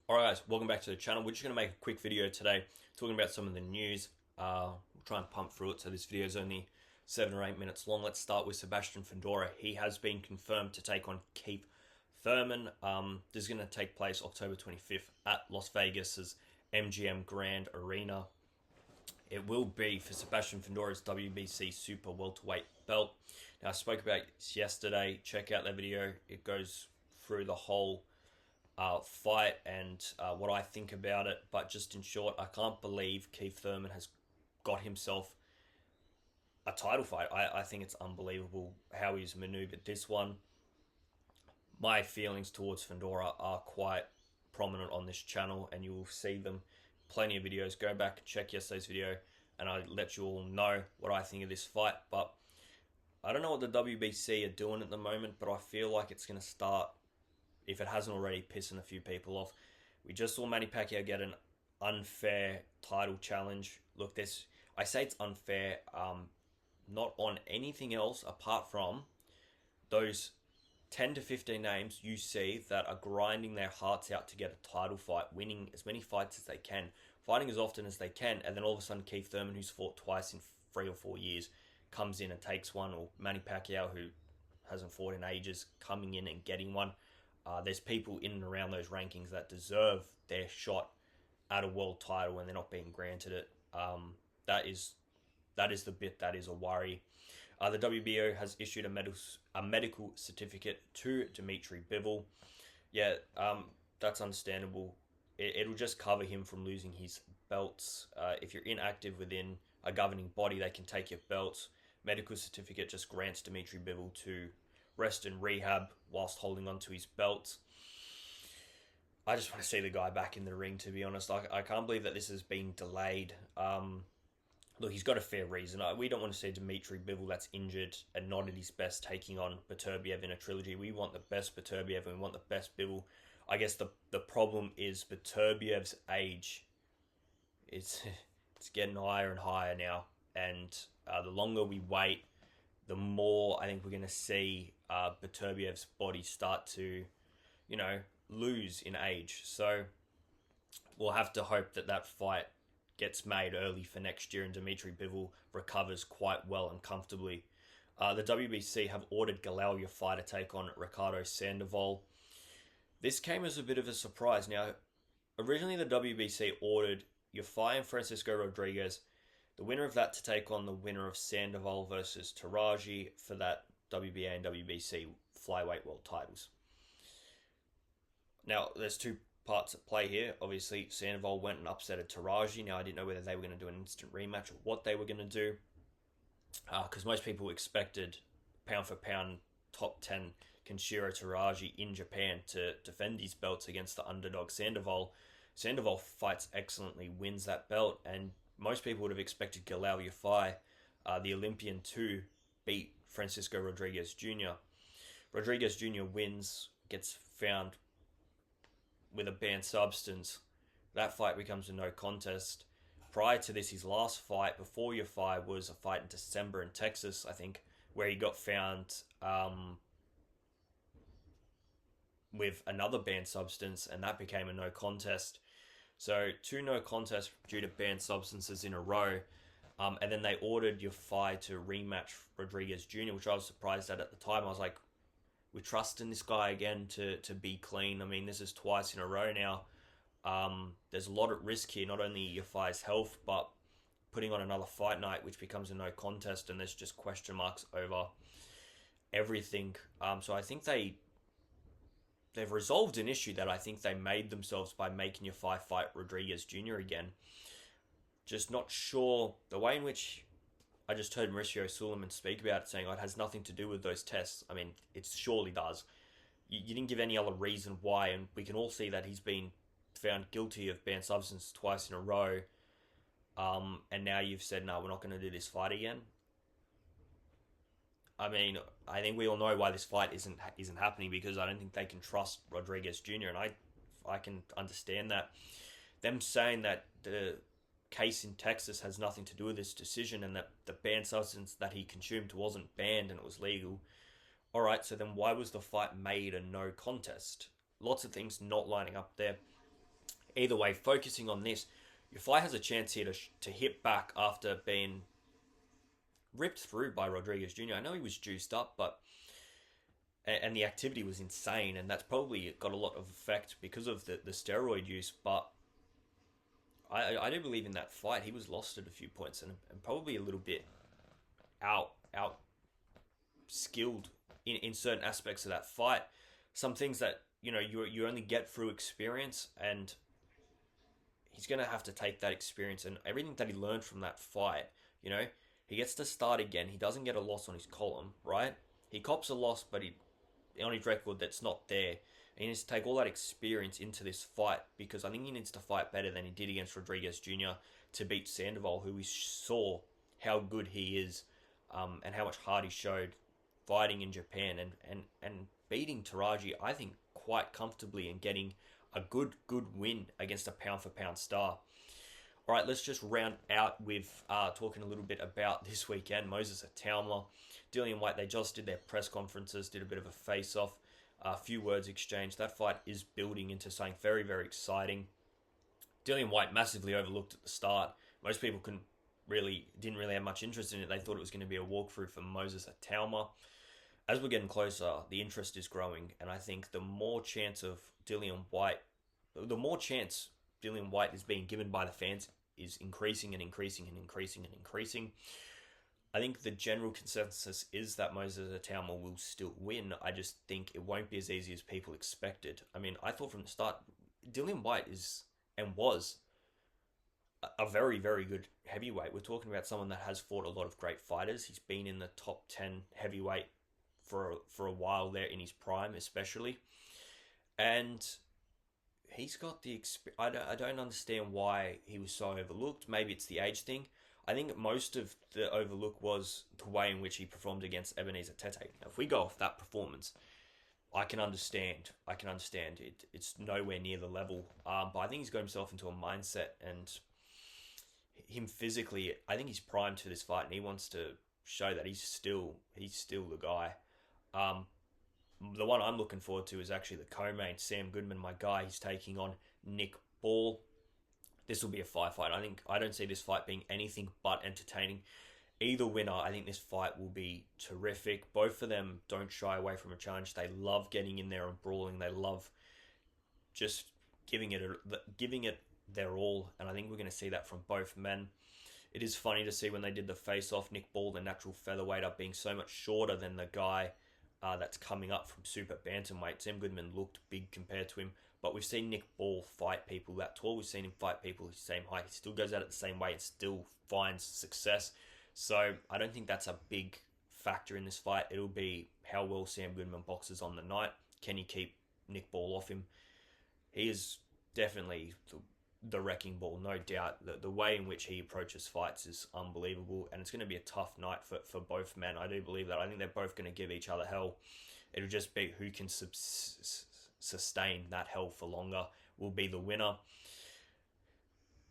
Alright guys, welcome back to the channel. We're just going to make a quick video today talking about some of the news. We'll try and pump through it, so this video is only 7 or 8 minutes long. Let's start with Sebastian Fundora. He has been confirmed to take on Thurman. This is going to take place October 25th at Las Vegas's MGM Grand Arena. It will be for Sebastian Fundora's WBC Super Welterweight belt. Now, I spoke about this yesterday. Check out that video. It goes through the whole fight and what I think about it. But just in short, I can't believe Thurman has got himself a title fight. I think it's unbelievable how he's maneuvered this one. My feelings towards Fundora are quite prominent on this channel, and you will see them plenty of videos. Go back and check yesterday's video and I'll let you all know what I think of this fight. But I don't know what the WBC are doing at the moment, but I feel like it's going to start, if it hasn't already, pissing a few people off. We just saw Manny Pacquiao get an unfair title challenge. Look, I say it's unfair, not on anything else apart from those 10 to 15 names you see that are grinding their hearts out to get a title fight, winning as many fights as they can, fighting as often as they can, and then all of a sudden Thurman, who's fought twice in 3 or 4 years, comes in and takes one, or Manny Pacquiao, who hasn't fought in ages, coming in and getting one. There's people in and around those rankings that deserve their shot at a world title and they're not being granted it. That is the bit that is a worry. The WBO has issued a medical certificate to Dimitri Bivol. Yeah, that's understandable. It'll just cover him from losing his belts. If you're inactive within a governing body, they can take your belts. Medical certificate just grants Dimitri Bivol to rest and rehab whilst holding on to his belts. I just want to see the guy back in the ring, to be honest. I can't believe that this has been delayed. Look, he's got a fair reason. We don't want to see Dimitri Bivol that's injured and not at his best taking on Beterbiev in a trilogy. We want the best Beterbiev and we want the best Bivol. I guess the problem is Beterbiev's age. It's getting higher and higher now. And the longer we wait, the more I think we're going to see Beterbiev's body start to, lose in age. So we'll have to hope that fight gets made early for next year and Dimitri Bivol recovers quite well and comfortably. The WBC have ordered Galal Yafai to take on Ricardo Sandoval. This came as a bit of a surprise. Now, originally the WBC ordered Yafai and Francisco Rodriguez, the winner of that, to take on the winner of Sandoval versus Taraji for that WBA and WBC flyweight world titles. Now, there's two parts at play here. Obviously, Sandoval went and upset Taraji. Now, I didn't know whether they were going to do an instant rematch or what they were going to do, because most people expected pound for pound top 10 Kenshiro Taraji in Japan to defend his belts against the underdog Sandoval. Sandoval fights excellently, wins that belt, and most people would have expected Galal Yafai, the Olympian, to beat Francisco Rodriguez Jr. Rodriguez Jr. wins, gets found with a banned substance. That fight becomes a no contest. Prior to this, his last fight before Yafai was a fight in December in Texas, I think, where he got found with another banned substance, and that became a no contest. So 2 no contests due to banned substances in a row. And then they ordered Yafai to rematch Rodriguez Jr., which I was surprised at the time. I was like, we're trusting this guy again to be clean. I mean, this is twice in a row now. There's a lot at risk here, not only Yafai's health, but putting on another fight night, which becomes a no contest, and there's just question marks over everything. So I think they've resolved an issue that I think they made themselves by making Yafai fight Rodriguez Jr. again. Just not sure the way in which I just heard Mauricio Suleiman speak about it, saying it has nothing to do with those tests. I mean, it surely does. You didn't give any other reason why, and we can all see that he's been found guilty of banned substance twice in a row. And now you've said, no, we're not going to do this fight again. I mean, I think we all know why this fight isn't happening, because I don't think they can trust Rodriguez Jr. And I can understand that. Them saying that the case in Texas has nothing to do with this decision and that the banned substance that he consumed wasn't banned and it was legal. Alright, so then why was the fight made a no contest? Lots of things not lining up there. Either way, focusing on this, Yafai has a chance here to hit back after being ripped through by Rodriguez Jr. I know he was juiced up, but and the activity was insane, and that's probably got a lot of effect because of the steroid use. But I do believe in that fight he was lost at a few points and probably a little bit out skilled in certain aspects of that fight. Some things that you only get through experience, and he's gonna have to take that experience and everything that he learned from that fight. He gets to start again. He doesn't get a loss on his column, right? He cops a loss, but on his record that's not there. And he needs to take all that experience into this fight, because I think he needs to fight better than he did against Rodriguez Jr. to beat Sandoval, who we saw how good he is, and how much heart he showed fighting in Japan and beating Taraji, I think, quite comfortably, and getting a good win against a pound-for-pound star. All right, let's just round out with talking a little bit about this weekend. Moses Atauma, Dillian Whyte, they just did their press conferences, did a bit of a face-off, a few words exchanged. That fight is building into something very, very exciting. Dillian Whyte massively overlooked at the start. Most people didn't really have much interest in it. They thought it was going to be a walkthrough for Moses Atauma. As we're getting closer, the interest is growing, and I think the more chance Dillian Whyte is being given by the fans is increasing and increasing and increasing and increasing. I think the general consensus is that Moses Atauma will still win. I just think it won't be as easy as people expected. I mean, I thought from the start, Dillian Whyte is and was a very, very good heavyweight. We're talking about someone that has fought a lot of great fighters. He's been in the top 10 heavyweight for a while there in his prime, especially. And he's got the experience. I don't understand why he was so overlooked. Maybe it's the age thing. I think most of the overlook was the way in which he performed against Ebenezer Tete. Now, if we go off that performance, I can understand it. It's nowhere near the level. But I think he's got himself into a mindset, and him physically, I think he's primed for this fight, and he wants to show that he's still the guy. The one I'm looking forward to is actually the co-main, Sam Goodman, my guy. He's taking on Nick Ball. This will be a fight. I don't see this fight being anything but entertaining. Either winner, I think this fight will be terrific. Both of them don't shy away from a challenge. They love getting in there and brawling. They love just giving it their all, and I think we're going to see that from both men. It is funny to see when they did the face-off, Nick Ball, the natural featherweight, up being so much shorter than the guy that's coming up from super bantamweight. Sam Goodman looked big compared to him, but we've seen Nick Ball fight people that tall. We've seen him fight people the same height. He still goes out at the same weight and still finds success. So I don't think that's a big factor in this fight. It'll be how well Sam Goodman boxes on the night. Can he keep Nick Ball off him? He is definitely the wrecking ball, no doubt. The way in which he approaches fights is unbelievable, and it's going to be a tough night for both men. I do believe that. I think they're both going to give each other hell. It'll just be who can sustain that hell for longer will be the winner.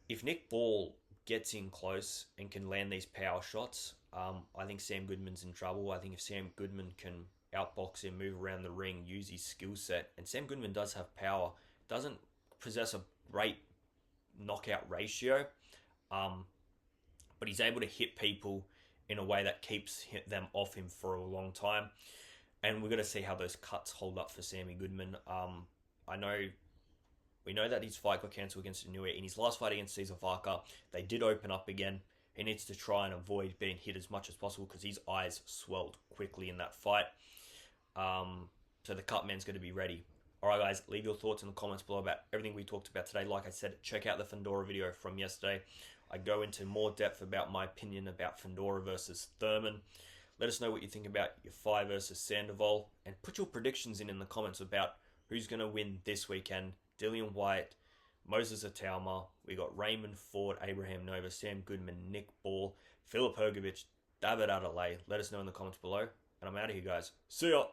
If Nick Ball gets in close and can land these power shots, I think Sam Goodman's in trouble. I think if Sam Goodman can outbox him, move around the ring, use his skill set, and Sam Goodman does have power, doesn't possess a great knockout ratio, but he's able to hit people in a way that keeps them off him for a long time, and we're going to see how those cuts hold up for Sammy Goodman. We know that his fight got cancelled against Inoue. In his last fight against Cesar Vaca, they did open up again. He needs to try and avoid being hit as much as possible because his eyes swelled quickly in that fight. So the cut man's going to be ready. Alright guys, leave your thoughts in the comments below about everything we talked about today. Like I said, check out the Fundora video from yesterday. I go into more depth about my opinion about Fundora versus Thurman. Let us know what you think about Yafai versus Sandoval. And put your predictions in the comments about who's going to win this weekend. Dillian Whyte, Moses Atauma. We got Raymond Ford, Abraham Nova, Sam Goodman, Nick Ball, Filip Hrgović, David Adelaide. Let us know in the comments below. And I'm out of here, guys. See ya!